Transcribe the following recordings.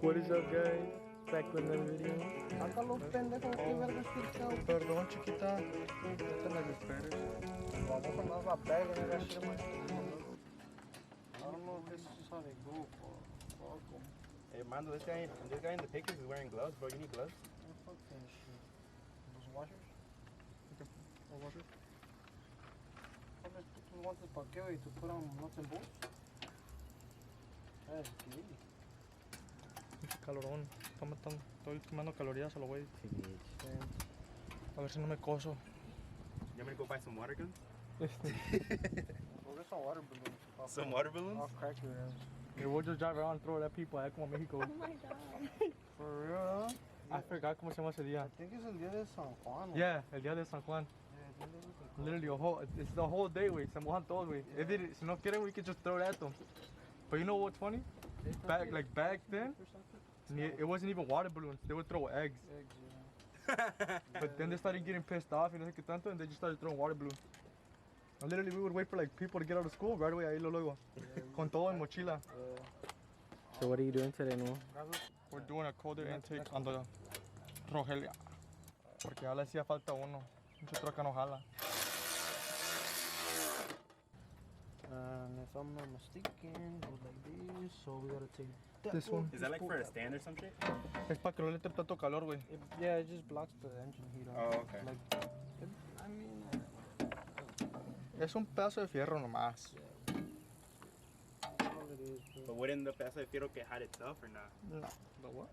What is up, guys? Back with another video. Sácalo, pendejo, qué verga es que Perdón, chiquita. No te me desesperes. vamos a poner la bag and that shit in my I don't know if this is how they go for. Fuck 'em. Hey, Mando, this guy in the pictures is wearing gloves, bro. You need gloves. Yeah, fuck that shit. Those washers? What was it? ¿Tú guantes para qué, güey? ¿To put on nuts and bolts? ¿Qué? Mucho calorón. Estoy quemando calorías a lo güey. Sí, bitch. A ver si no me coso. You want me to go buy some water guns? We'll get some water balloons. Some water balloons? I'll crack your ass. Yeah, we'll just drive around and throw it at people. Como Mexico. Oh my god. For real, huh? I forgot cómo se llama ese I día. think it's el día de San Juan. güey. Yeah, el día de San Juan. Yeah, it's el día de San Juan. Literally, it's the whole day, güey. Se mojan todos, güey. Yeah. Si no quieren, we can just throw it at them. But you know what's funny? Back then, Or something? it wasn't even water balloons. They would throw eggs. Eggs, yeah. But then they started getting pissed off, y no sé qué tanto, and they just started throwing water balloons. And literally, we would wait for like people to get out of school right away, ahí luego. Con todo en mochila. So what are you doing today, no? We're doing a colder intake on the Rogelia. Porque ya le hacía falta uno. Mucha troca no jala. And if I'm not mistaken, it goes like this. So we gotta take This one. Is that like for a stand or some shit? Es para que no le entre tanto calor, güey. Yeah, it just blocks the engine heat out. Oh, okay. Like, I mean, Es un pedazo de fierro nomás. that's all it is, bro. But wouldn't the pedazo de fierro get hot itself or not? No. The what?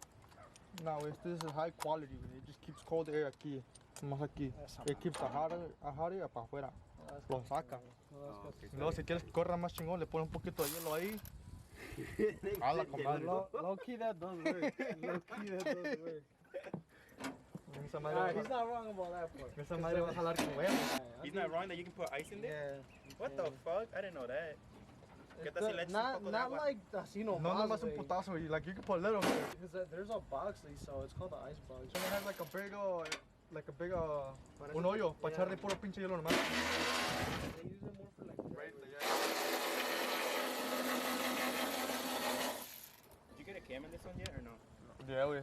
No, this is high quality, güey. It just keeps cold air aquí. Más aquí. It keeps the hot air para afuera. Lo saca. Oh, okay. Luego si quieres que corra más chingón, le pone un poquito de hielo ahí. Jala, compadre. Low key that does work. Low key that does work. Esa Alright, madre, he's not wrong about that part. esa madre va a jalar con huevos. He's not wrong that you can put ice in there? Yeah. What the fuck? I didn't know that. ¿Qué tal si le echas un poco de Not agua? like así No, nomás, nomás un güey. putazo, güey. Like you can put a little bit. Because there's a box they sell. It's called the ice box. It has like a big, un hoyo para echarle puro pinche hielo nomás. They use it more for like. Right, yeah. Did you get a cam in this one yet or no? Yeah, güey.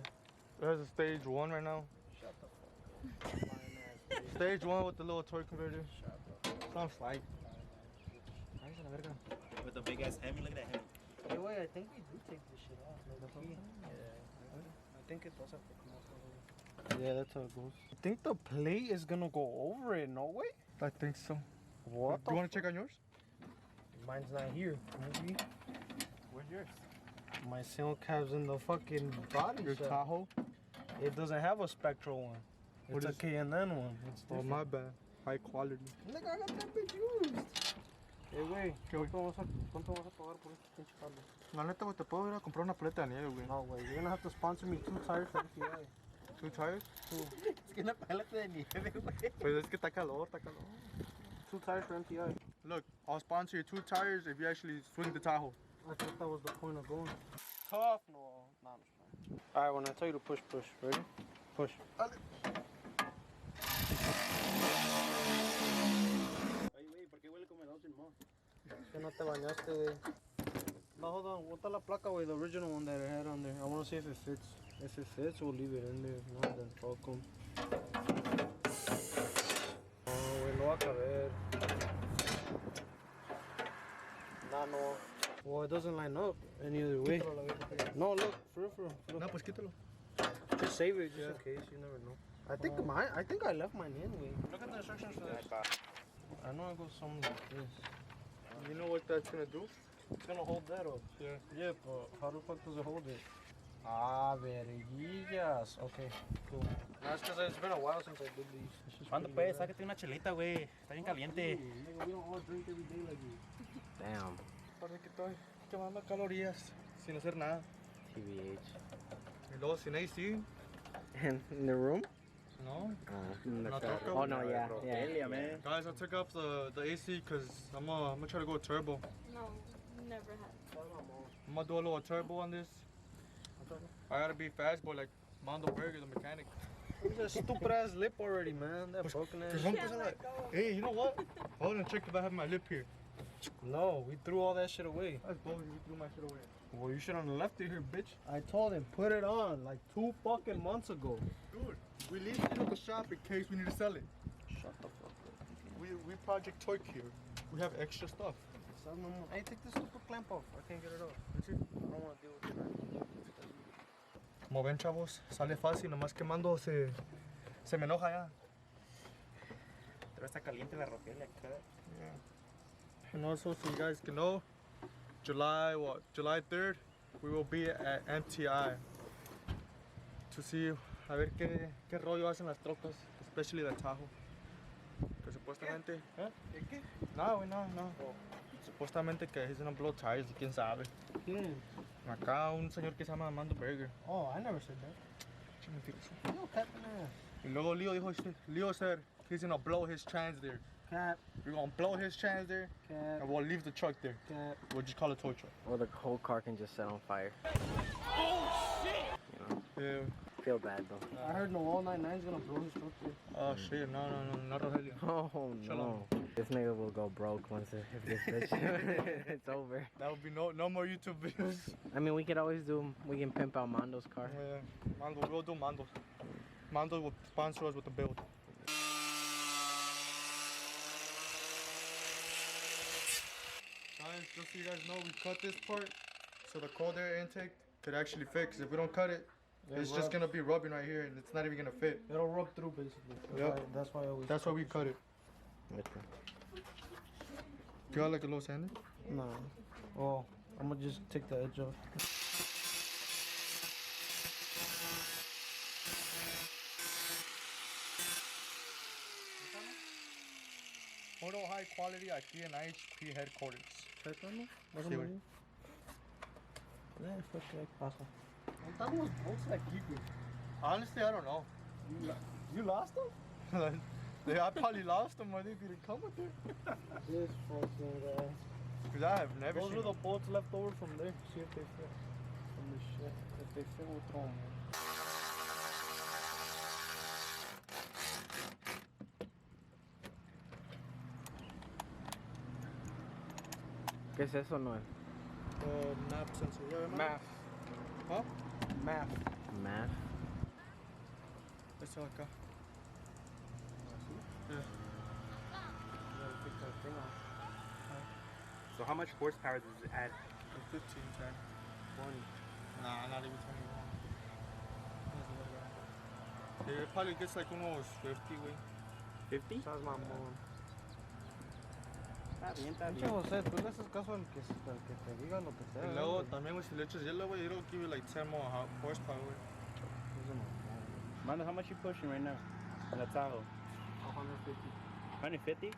There's a stage 1 right now. Shut the fuck up. Lying ass bitch. Stage 1 with the little toy converter. Shut the fuck Sounds slight. With the big ass Hemi, look at that Hemi. up. Hey, wait, I think we do take this shit off. Like, key. Yeah. I think it does have to come off. Yeah, that's how it goes. I think the plate is gonna go over it, no way? I think so. What? Do you want to check on yours? Mine's not here. Maybe. Where's yours? My single cab's in the fucking body Your shop. Tahoe? It doesn't have a Spectral one. What It's is- a K&N one. It's Oh, different. my bad. High quality. Look, I got that bitch used. Hey, güey, ¿Qué, güey? ¿cuánto vas a pagar por este pinche cable? La neta, güey, te puedo ir a comprar una paleta de nieve, güey. No, güey, you're gonna have to sponsor me 2 tires for MTI. 2 tires? Es que una paleta de nieve, güey. Pues es que está calor, está calor. 2 tires for MTI. Look, I'll sponsor you 2 tires if you actually swing the Tahoe. I thought that was the point of going. Tough? No, nah, I'm just playing. Alright, when I tell you to push, push. Ready? Push. Oye, güey, ¿por qué huele como el Ocean Mall? Que no te bañaste, güey. No, hold on. What la placa, güey? The original one that it had on there. I want to see if it fits. If it fits, we'll leave it in there. If not, then fuck 'em. No, güey, no va a caber. Nah, no. Well, it doesn't line up any other way. No, look, for real. No, pues quítalo. Just save it, just in case. You never know. I think I left mine in, güey. Look at the instructions for this. I know it goes something like this. You know what that's gonna do? It's gonna hold that up. Yeah. Yeah, but how the fuck does it hold it? Ah, verguillas. Okay, cool. That's because it's been a while since I did these. ¿Cuándo pues? Sácate una chelita, güey. Está bien caliente. Nigga, we don't all drink every day like you. Damn. Parece que estoy quemando calorías sin hacer nada. TBH. Y luego sin AC. In the room? No. In the No, car. troca. Oh no, yeah. Rogelia, man. Guys, I took off the AC because I'm gonna try to go turbo. No, never had. I'm gonna do a little turbo on this. I gotta be fast, but like Mondo Burger, the mechanic. Look at that stupid ass lip already, man. That broken ass. Hey, you know what? Hold on, check if I have my lip here. No, we threw all that shit away. That's bogus. You threw my shit away. Well, you should have left it here, bitch. I told him, put it on like 2 fucking months ago. Dude, we leave it in the shop in case we need to sell it. Shut the fuck up. We Project Toy here. We have extra stuff. So, no, hey, take this super clamp off. I can't get it off. I don't want to deal with it right now. Como ven, chavos, sale fácil, nomás quemando se me enoja ya. Pero está caliente la roquela acá. Yeah. And also, so you guys can know, July 3rd, we will be at MTI to see, a ver qué rollo hacen las trocas, especially the Tahoe. Que supuestamente... ¿Eh? ¿Qué? No, güey, no. Supuestamente que he's gonna blow tires, y quién sabe. ¿Quién? Acá un señor que se llama Amando Berger. Oh, I never said that. No, Captain ass. Y luego Leo said he's gonna blow his trans there. Cap. We're gonna blow his trans there, Cap. and we'll leave the truck there. Cap. We'll just call it a tow truck. Or the whole car can just set on fire. Oh shit! You know? Yeah. Feel bad though. I heard no all 99's gonna blow his truck there. Oh shit, no, not Rogelio. Oh no. This nigga will go broke once if this bitch it's over. That would be no more YouTube videos. I mean, we can pimp out Mondo's car. Yeah, Mando, we'll do Mando. Mando will sponsor us with the build. Guys, just so you guys know, we cut this part so the cold air intake could actually fit. 'Cause if we don't cut it, it's just gonna be rubbing right here, and it's not even gonna fit. It'll rub through basically. Yep. That's why I always. That's why we cut it. Do you have like a little sander? Nah. Oh, I'm gonna just take the edge off. Photo high quality aquí en IHP headquarters. ¿Chécalo? Sí, güey. ¿Qué pasa? Estamos bolsa aquí, güey. Honestly, I don't know. You lost them? Yeah, I probably lost them or they didn't come with it. This fucking guy. Because I have never Those seen are the bolts left over from there. See if they fit. From the shit. If they fit, we'll throw them. ¿Qué es eso, Noel? Map sensor. Yeah, Math. Huh? Math. Math? Esa acá. Yeah. Pick that thing off. So how much horsepower does it add? 15, 10. 20. Nah, not even 21. Yeah, it probably gets like almost 50, güey. 50? Sabes, mamón. Está bien, está Pinche bien. José, tú le haces caso al que te diga lo que sea. Y luego también, güey, si le echas hielo, güey, it'll give you like 10 more horsepower, güey. Mando, how much you pushing right now? On the Tahoe? 150. 150?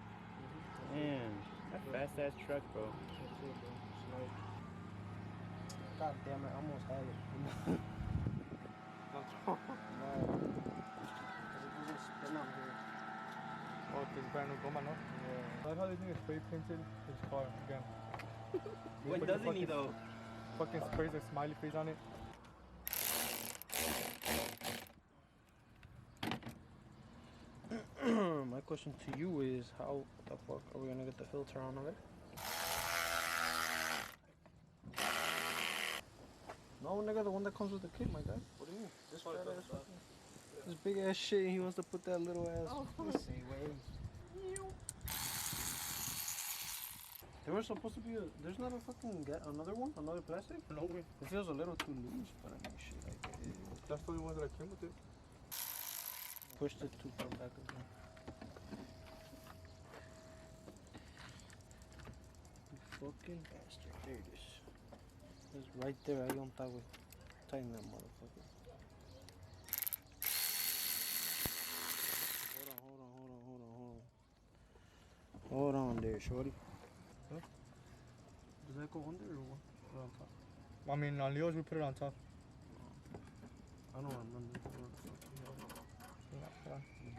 Man, that's a fast ass truck, bro. That's it, bro. It's like, God damn it, I almost had it. It doesn't spin out here. Oh, this brand new goma, no? Yeah. I like how this thing is spray painted his car again. When Put the doesn't he fucking- though? Fucking sprays a smiley face on it. My question to you is, how the fuck are we gonna get the filter on of it? No, nigga, the one that comes with the kit, my guy. What do you mean? This fat ass fucking- This big ass shit, he wants to put that little ass. Let's see, wait. There was supposed to be a. There's not a fucking another one, another plastic. No, güey. It feels a little too loose, but I mean, shit, like That's the only one that I came with it. pushed it too far back again. You fucking bastard! There it is. It's right there. I don't with tighten that motherfucker. Hold on there, shorty. Huh? Does that go under or what? Or on top? I mean, on Leo's, we put it on top. I don't remember.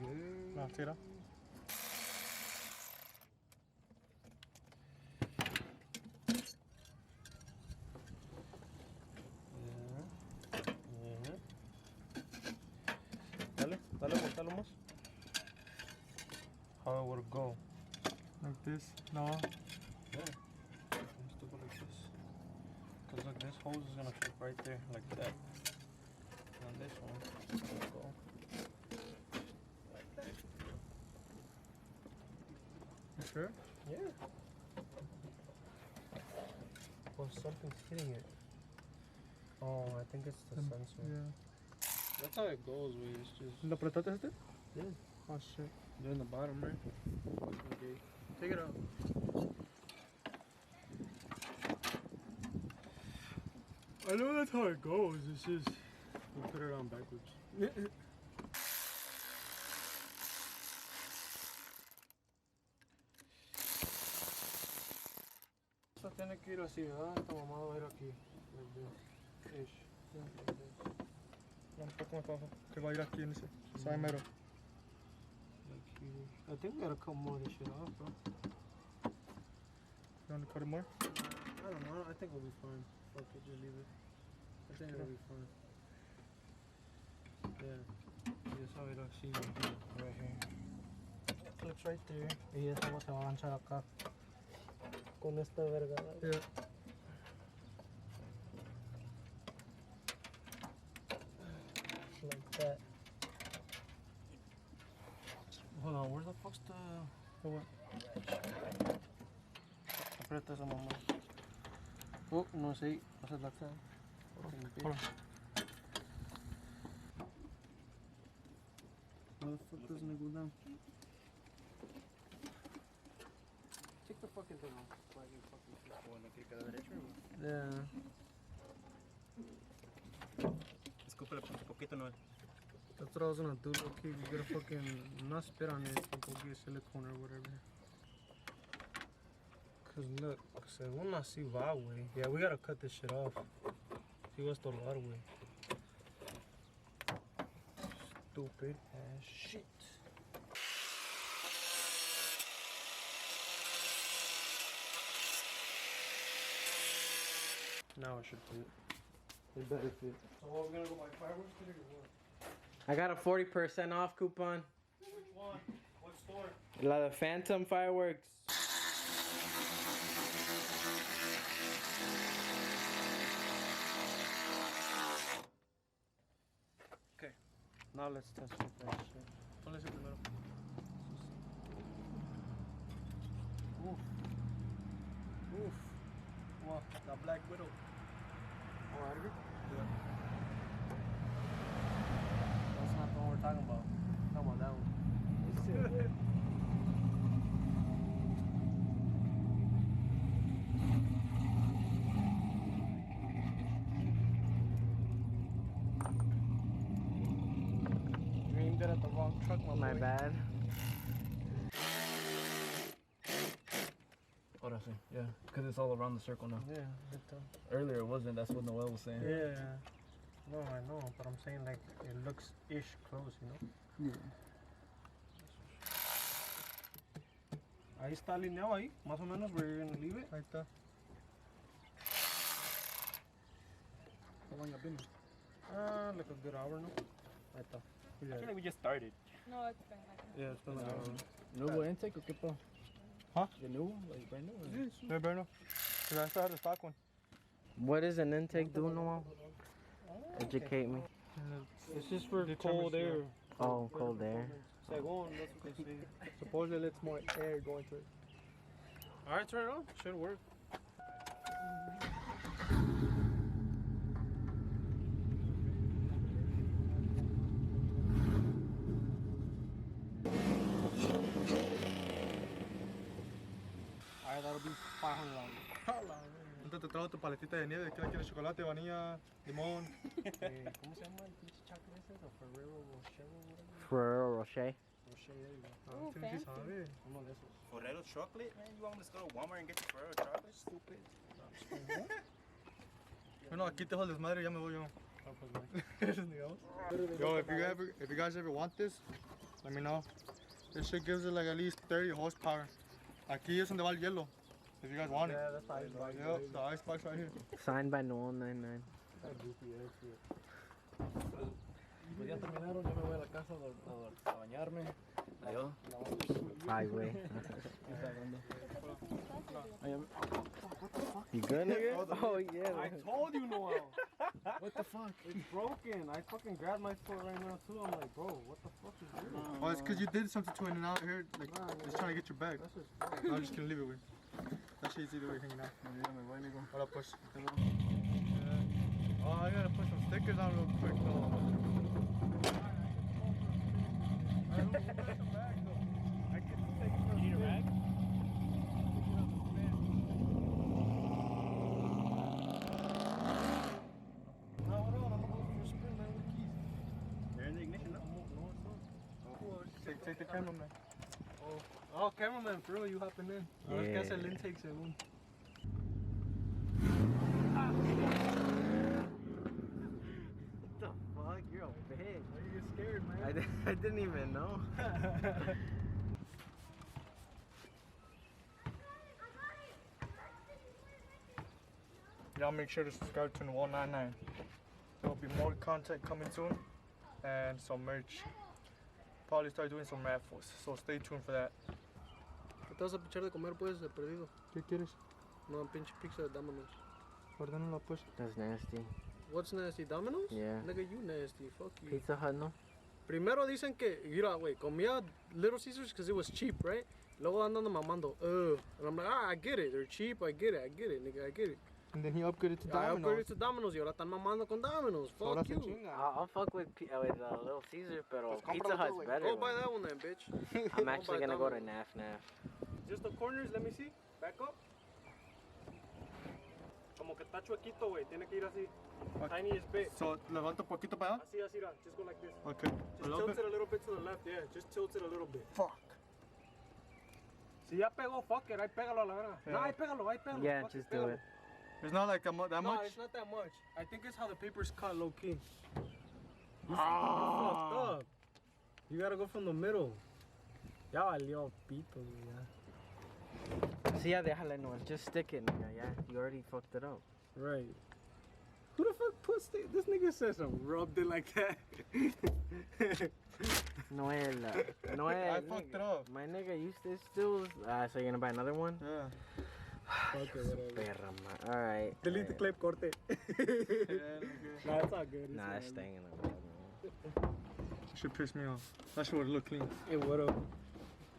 Good. No, tira. Dale, voltalo más. How it would go? Like this. No. Yeah. Let's do it like this. Cause look, this hose is gonna clip right there, like that. And this one will go like that. You sure? Yeah. Well, something's hitting it. Oh, I think it's the sensor. Yeah. That's how it goes, wey. It's just. ¿Lo apretaste este? Yeah. Oh shit. They're in the bottom, right? Okay. Take it out. I know that's how it goes. It's just. You put it on backwards. Esto tiene que ir así, ¿verdad? Esta mamada va a ir aquí. Like this. Ish. Yeah, like this. Un poco más abajo. Que va a ir aquí en ese. Sabe mero. Like here. I think we gotta cut more of this shit off, bro. You want to cut it more? I don't know. I think we'll be fine. Fuck it, just leave it. I think it'll be fine. Yeah. Just how it así, right here. Clips right there. Y esa agua se va a lanzar acá. Con esta verga. Yeah. Like that. Hold on, where the fuck's the... For what? Aprieta esa mamá. Oh, no sé. Vas a lanzar. Hold on. Why the fuck doesn't it go down? Take the fucking thing off. Yeah. Escúpele un poquito, no. That's what I was gonna do, okay? We gotta fucking not spit on it and go get silicone or whatever. Cause look, según así va, güey. Yeah, we gotta cut this shit off. Sí va a estorbar, güey. Stupid ass shit. Now it should fit. It better fit. So we're gonna go buy fireworks today or what? I got a 40% off coupon. Which one? What store? La de Phantom Fireworks. Okay. Now let's test with that shit. Ponle ese primero. Oof. Oof. What? La Black Widow. Oh, out of here? Yeah. That's not the one we're talking about. We're talking about that one. You aimed it at the wrong truck, My boy. bad. Ahora sí, yeah. Because it's all around the circle now. Yeah, it Earlier it wasn't, that's what Noel was saying. Yeah. No, I know, but I'm saying like it looks ish close, you know? Yeah. Ahí está alineado ahí, más o menos where you're gonna leave it. Ahí está. How long have been? Like a good hour, no? Ahí está. I feel like we just started. No, it's been like Yeah, it's been like an hour. ¿Nuevo intake o qué pa? Huh? The new, like brand new? or- Yeah, Bruno. I still have the stock one. What does an intake do, Noel? Educate me. It's just for The cold air. temperature. Oh, cold air. Según, that's what they say. Supposedly lets more air go into it. Alright, turn it on. Should work. Alright, that'll be $500. Entonces te trajo tu paletita de nieve. ¿Qué la quieres? Chocolate, vainilla, limón. ¿Cómo se llama el pinche chocolate ese? ¿O Ferrero Rocher o whatever? Ferrero Rocher. Rocher, there you go. Ah, Ooh, tienes que fancy. saber. Uno de esos. Ferrero chocolate? Man, you want me to go to Walmart and get you Ferrero chocolate? Stupid. Bueno, aquí te dejo el desmadre y ya me voy yo. Oh, pues, man. Digamos. Yo, if you guys ever want this, let me know. This shit gives it like at least 30 horsepower. Aquí es donde va el hielo. If you guys want it. Yeah, that's the ice box. Yep, the ice box right here. Signed by Noel 99. That goofy ass shit. Pues ya terminaron, yo me voy a la casa a bañarme. Yo. Highway. You good, nigga? Oh, yeah. I told you, Noel. What the fuck? It's broken. I fucking grabbed my foot right now too. I'm like, bro, what the fuck is this? Oh, it's because you did something to it and out here, like, just trying to get your bag. That's just No, I'm just gonna leave it with. That shit's either way hanging out. Hold up, push. Yeah. Oh, I gotta put some stickers on real quick, though. You need a rag? They're in the ignition, no? Take the cameraman. Oh, cameraman, for real, you hopping in. Yeah. Ahora que hace el intake según. What the fuck? You're a bitch. Why you get scared, man? I didn't even know. Y'all make sure to subscribe to the 199. There'll be more content coming soon and some merch. Probably start doing some raffles, so stay tuned for that. ¿Qué te vas a pichar de comer, pues, de perdido? ¿Qué quieres? No, pinche pizza de Domino's. Ordénala, pues. That's nasty. What's nasty? Domino's? Yeah. Nigga, you nasty. Fuck you. Pizza Hut, no? Primero dicen que, mira, güey, comía Little Caesars because it was cheap, right? Luego andando mamando, and I'm like, I get it. They're cheap. I get it, nigga, I get it. And then he upgraded to I Domino's. upgraded to Domino's y ahora están mamando con Domino's. Ahora Fuck se you. chinga. I'll fuck with Little Caesar, pero Pues Pizza cómpralo Hut's tú, güey. better. Go buy man. that one then, bitch. I'm actually buy gonna go to Domino's. Naf Naf. Just the corners, let me see. Back up. Como que está chuequito, güey. Tiene que ir así. Tiny is big. So, levanta un poquito para allá. Así, ra. Just go like this. Okay. Just tilt it a little bit to the left, yeah. Just tilt it a little bit. Fuck. Si ya pegó, fuck it. Ahí pégalo a la verga. Yeah. No, ahí pégalo. Yeah, Fuck just it, do pégalo. it. It's not like that No, much. it's not that much. I think it's how the paper's cut low key. You Ah. fucked up. You gotta go from the middle. Ya valió pito, ya. See, yeah, déjale no. Just stick it, nigga. Yeah, you already fucked it up. Right. Who the fuck puts this nigga says some rubbed it like that? Noel. Noel. I fucked it up. My nigga, you still. So you're gonna buy another one? Yeah. Okay, whatever. Perra, man. Alright. Delete the clip, corte. Yeah, okay. Nah, it's all good. Nah, it's staying in the bag, man. Should piss me off. That shit would look clean. It would've.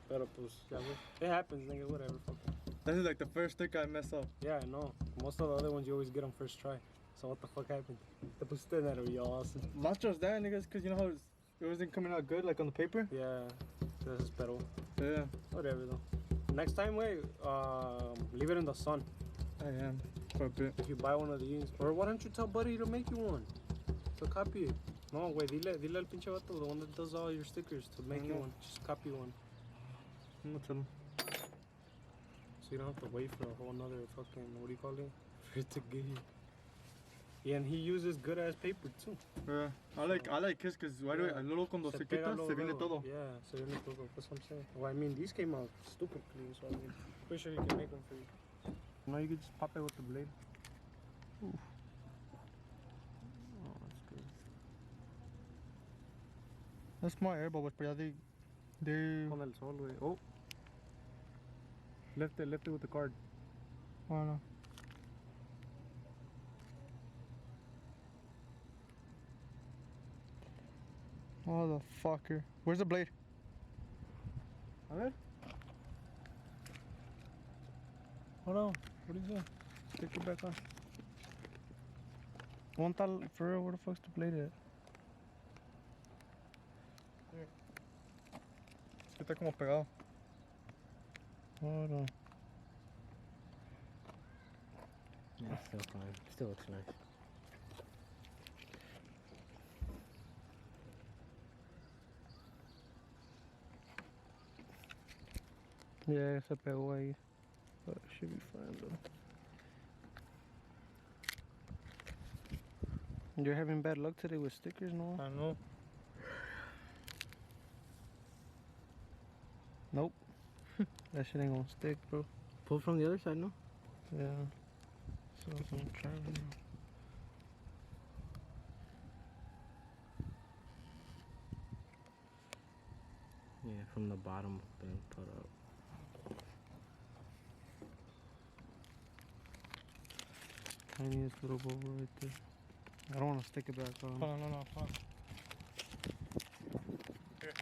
Pero pues, ya ves. It happens, nigga, whatever. Fuck it. This is like the first stick I mess up. Yeah, I know. Most of the other ones you always get on first try. So what the fuck happened? Te pusiste nervioso. Not just that, niggas, because you know how it wasn't coming out good, like on the paper? Yeah. Desespero. Yeah. Whatever though. Next time, wait, leave it in the sun. I am. For a bit. If you buy one of these. Or why don't you tell Buddy to make you one? To copy it. No, wait, dile al pinche vato, the one that does all your stickers, to make you know. one. Just copy one. I'm gonna tell him. So you don't have to wait for a whole nother fucking, what do you call it? For it to get here. Yeah, and he uses good ass paper too. Yeah. I like his because right away, luego cuando se pega quita, luego, se viene luego. todo. Yeah, se viene todo. That's what I'm saying. Well, I mean, these came out stupid clean, so I mean, pretty sure you can make one for you. No, you could just pop it with the blade. Ooh. Oh, that's good. That's my air bubbles, but yeah, they Con el sol, güey. Oh. Left it with the card. I don't know. Oh, the fucker. Where's the blade? A ver. Hold on. What are you doing? Stick it back on. One tal, for real, where the fuck's the blade at? Es que está como pegado. Hold on. Yeah, still fine. Still looks nice. Yeah, se pegó ahí. But it should be fine though. You're having bad luck today with stickers, no? I know. Nope. That shit ain't gonna stick, bro. Pull from the other side, no? Yeah. So I'm trying now. Yeah, Yeah, from the bottom being put up. Tiniest little bubble right there. I don't want to stick it back on. Hold on, no, hold on. Here.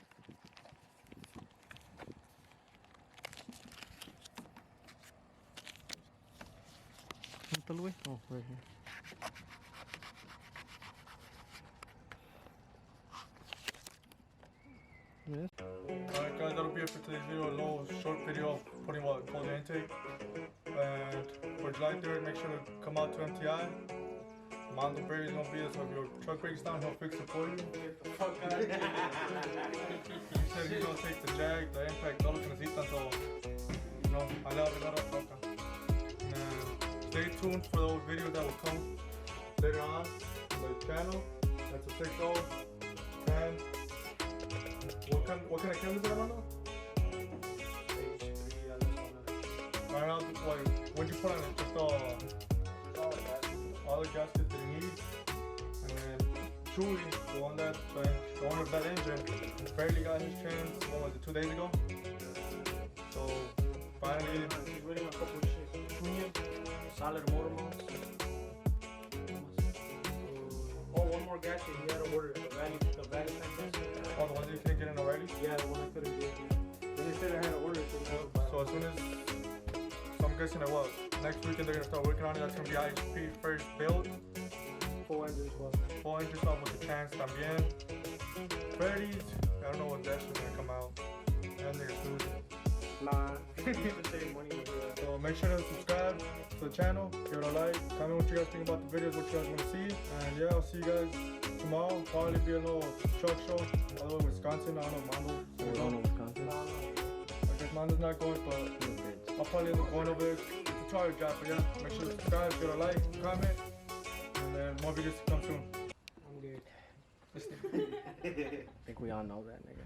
Oh, right here. Yes. Alright guys, that'll be it for today's video. A little short video of putting what called the intake. And for July 3rd, make sure to come out to MTI. Mondo Berry's gonna be there, so if your truck breaks down, he'll fix it for you. Get the fuck out of here. He said he's gonna take the Jag, the Impact, todos los que necesitan, so, you know, I let arreglar la troca. And stay tuned for those videos that will come later on the channel. That's a 6.0. And what kind of cam is that, Armando? Right now, what'd you put on it? Just all the gaskets that you need. And then Chewy, the one of that engine, barely got his trans, what was it, 2 days ago? So finally, He's waiting on a couple of shit. Solid motor mounts. Oh, one more gasket. He had to order the Valley tank. all the ones that you couldn't get in already. Yeah, the one I couldn't get. They said I had to order it. So as soon as, so I'm guessing that next weekend they're gonna start working on it. That's gonna be IHP first build. Full engine swap. Full engine swap with the trans también. Freddy's, I don't know when that shit's gonna come out. And they're food. Nah, you should save money over that. So make sure to subscribe to the channel, give it a like, comment what you guys think about the videos, what you guys want to see. And yeah, I'll see you guys tomorrow. Probably be a little truck show. All the way to Wisconsin. I don't know, Mondo. We're going to Wisconsin. I guess Mondo's not going, but I'll probably end up going over there. It's a charge job, but yeah, make sure to subscribe, give it a like, comment, and then more videos to come soon. I'm good. I think we all know that, nigga.